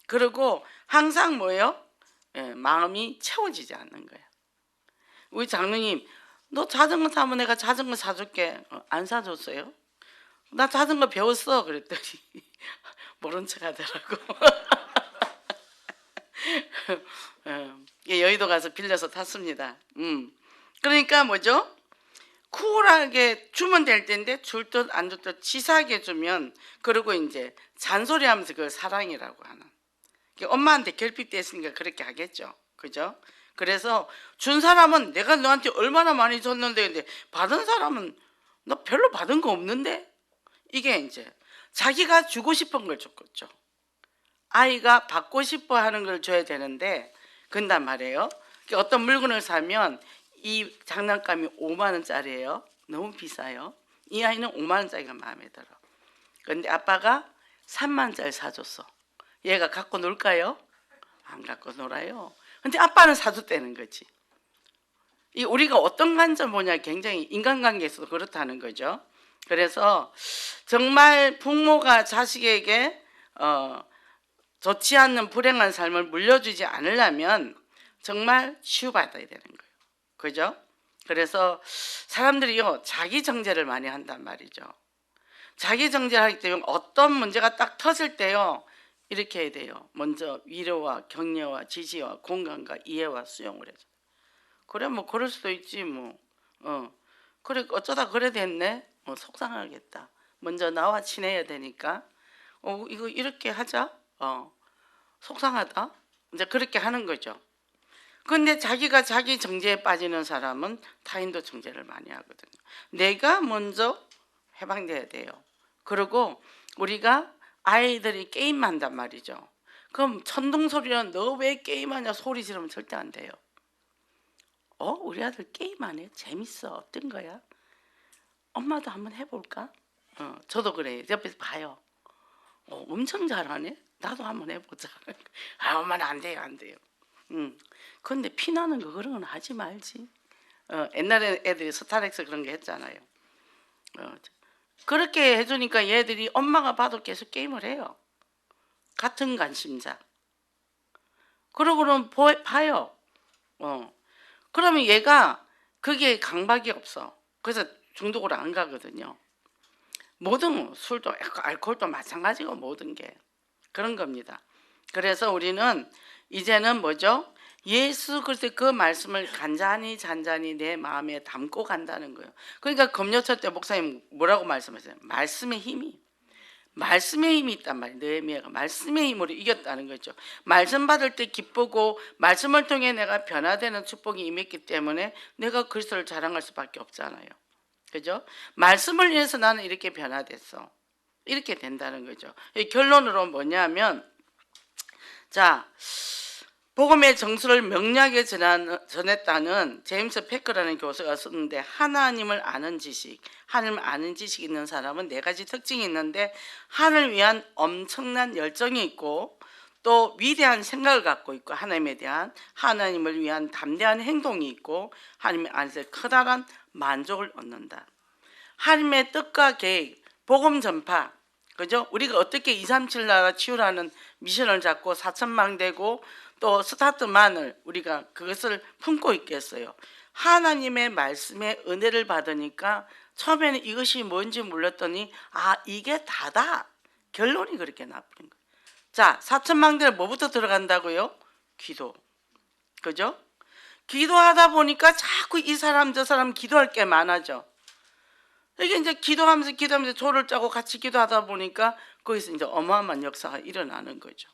그리고 항상 뭐예요? 마음이 채워지지 않는 거예요. 우리 장로님, 너 자전거 타면 내가 자전거 사줄게. 안 사줬어요? 나 자전거 배웠어. 그랬더니 모른 척 하더라고. 여의도 가서 빌려서 탔습니다. 그러니까 뭐죠? 쿨하게 주면 될 텐데 줄 듯 안 줄 듯 치사하게 주면 그리고 이제 잔소리하면서 그걸 사랑이라고 하는. 엄마한테 결핍됐으니까 그렇게 하겠죠. 그죠? 그래서 준 사람은 내가 너한테 얼마나 많이 줬는데 근데 받은 사람은 너 별로 받은 거 없는데? 이게 이제 자기가 주고 싶은 걸 줬겠죠. 아이가 받고 싶어 하는 걸 줘야 되는데 그런단 말이에요. 어떤 물건을 사면 이 장난감이 5만 원짜리예요. 너무 비싸요. 이 아이는 5만 원짜리가 마음에 들어. 그런데 아빠가 3만 원짜리 사줬어. 얘가 갖고 놀까요? 안 갖고 놀아요. 근데 아빠는 사줬다는 거지. 우리가 어떤 관점 보냐 굉장히 인간관계에서도 그렇다는 거죠. 그래서 정말 부모가 자식에게 좋지 않는 불행한 삶을 물려주지 않으려면 정말 치유받아야 되는 거예요. 그죠? 그래서 사람들이요 자기 정죄를 많이 한단 말이죠. 자기 정죄를 하기 때문에 어떤 문제가 딱 터질 때요 이렇게 해야 돼요. 먼저 위로와 격려와 지지와 공감과 이해와 수용을 해줘. 그래 뭐 그럴 수도 있지 뭐. 그래 어쩌다 그래 됐네. 속상하겠다. 먼저 나와 친해야 되니까. 이거 이렇게 하자. 속상하다. 이제 그렇게 하는 거죠. 근데 자기가 자기 정죄에 빠지는 사람은 타인도 정죄를 많이 하거든요. 내가 먼저 해방돼야 돼요. 그리고 우리가 아이들이 게임한단 말이죠. 그럼 천둥소리는 너 왜 게임하냐 소리 지르면 절대 안 돼요. 우리 아들 게임 안 해? 재밌어. 어떤 거야? 엄마도 한번 해볼까? 저도 그래요. 옆에서 봐요. 엄청 잘하네? 나도 한번 해보자. 엄마는 안 돼요, 안 돼요. 근데 피나는 거 그런 건 하지 말지. 옛날에 애들이 스타렉스 그런 게 했잖아요. 그렇게 해주니까 얘들이 엄마가 봐도 계속 게임을 해요. 같은 관심자. 그러고는 봐요. 그러면 얘가 그게 강박이 없어. 그래서 중독으로 안 가거든요. 모든 술도 알코올도 마찬가지고 모든 게 그런 겁니다. 그래서 우리는 이제는 뭐죠? 예수 그리스도의 그 말씀을 간단히 잔잔히 내 마음에 담고 간다는 거예요. 그러니까 금요철 때 목사님 뭐라고 말씀하세요? 말씀의 힘이 있단 말이에요. 느헤미야가 말씀의 힘으로 이겼다는 거죠. 말씀 받을 때 기쁘고 말씀을 통해 내가 변화되는 축복이 임했기 때문에 내가 그리스도를 자랑할 수밖에 없잖아요. 그죠? 말씀을 위해서 나는 이렇게 변화됐어. 이렇게 된다는 거죠. 결론으로 뭐냐면 자 복음의 정수를 명료하게 전했다는 제임스 패커라는 교수가 썼는데 하나님을 아는 지식, 하나님을 아는 지식이 있는 사람은 네 가지 특징이 있는데 하나님을 위한 엄청난 열정이 있고 또 위대한 생각을 갖고 있고 하나님을 위한 담대한 행동이 있고 하나님의 안에서 커다란 만족을 얻는다. 하나님의 뜻과 계획, 복음 전파, 그죠? 우리가 어떻게 237 나라 치유라는 미션을 잡고 4천망 되고 또 스타트만을 우리가 그것을 품고 있겠어요. 하나님의 말씀에 은혜를 받으니까 처음에는 이것이 뭔지 몰랐더니 이게 다다. 결론이 그렇게 나쁜 거예요. 자, 4천망대는 뭐부터 들어간다고요? 기도. 그죠? 기도하다 보니까 자꾸 이 사람 저 사람 기도할 게 많아져. 이게 이제 기도하면서 조를 짜고 같이 기도하다 보니까 거기서 이제 어마어마한 역사가 일어나는 거죠.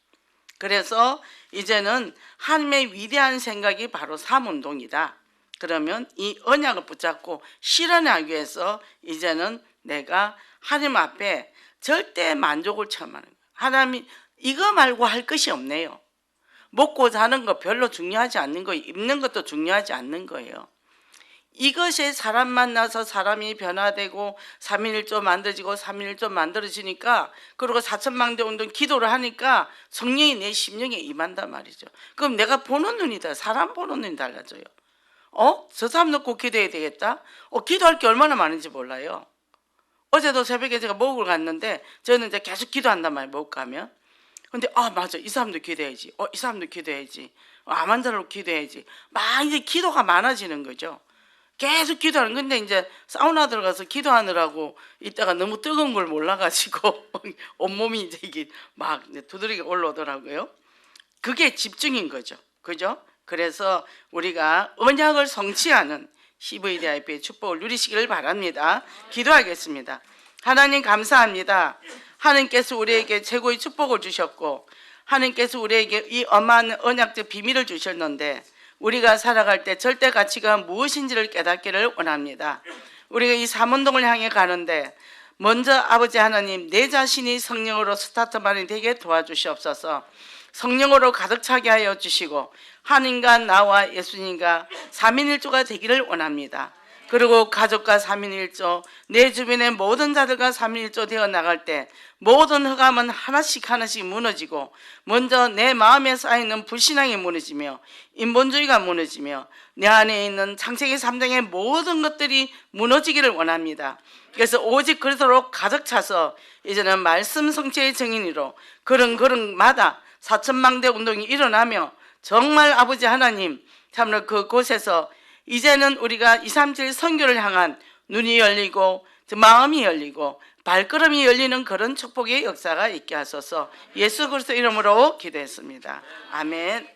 그래서 이제는 하나님의 위대한 생각이 바로 삶운동이다. 그러면 이 언약을 붙잡고 실현하기 위해서 이제는 내가 하나님 앞에 절대 만족을 체험하는 거예요. 하나님 이거 말고 할 것이 없네요. 먹고 자는 거 별로 중요하지 않는 거예요. 입는 것도 중요하지 않는 거예요. 이것이 사람 만나서 사람이 변화되고 3.1조 만들어지고 3.1조 만들어지니까 그리고 4천망대 운동 기도를 하니까 성령이 내 심령에 임한단 말이죠. 그럼 내가 보는 눈이다. 사람 보는 눈이 달라져요. 저 사람 놓고 기도해야 되겠다. 기도할 게 얼마나 많은지 몰라요. 어제도 새벽에 제가 목욕을 갔는데 저는 이제 계속 기도한단 말이에요. 목욕 가면. 근데 맞아. 이 사람도 기도해야지. 이 사람도 기도해야지. 암 환자로 기도해야지. 막 이제 기도가 많아지는 거죠. 계속 기도하는 근데 이제 사우나 들어가서 기도하느라고 이따가 너무 뜨거운 걸 몰라가지고 온몸이 이제 이게 막 두드러기 올라오더라고요. 그게 집중인 거죠. 그죠? 그래서 우리가 언약을 성취하는 CVDIP의 축복을 누리시기를 바랍니다. 기도하겠습니다. 하나님 감사합니다. 하나님께서 우리에게 최고의 축복을 주셨고 하나님께서 우리에게 이 엄한 언약적 비밀을 주셨는데 우리가 살아갈 때 절대 가치가 무엇인지를 깨닫기를 원합니다. 우리가 이 삼운동을 향해 가는데 먼저 아버지 하나님 내 자신이 성령으로 스타트만이 되게 도와주시옵소서. 성령으로 가득 차게 하여 주시고 하나님과 나와 예수님과 3인일조가 되기를 원합니다. 그리고 가족과 3인일조 내 주변의 모든 자들과 3인일조 되어 나갈 때 모든 흑암은 하나씩 무너지고 먼저 내 마음에 쌓이는 불신앙이 무너지며 인본주의가 무너지며 내 안에 있는 창세기 3장의 모든 것들이 무너지기를 원합니다. 그래서 오직 그리스도로 가득 차서 이제는 말씀 성취의 증인으로 그릉마다 4천망대 운동이 일어나며 정말 아버지 하나님 참으로 그곳에서 이제는 우리가 237 선교를 향한 눈이 열리고 마음이 열리고 발걸음이 열리는 그런 축복의 역사가 있게 하소서. 예수 그리스도 이름으로 기도했습니다. 아멘.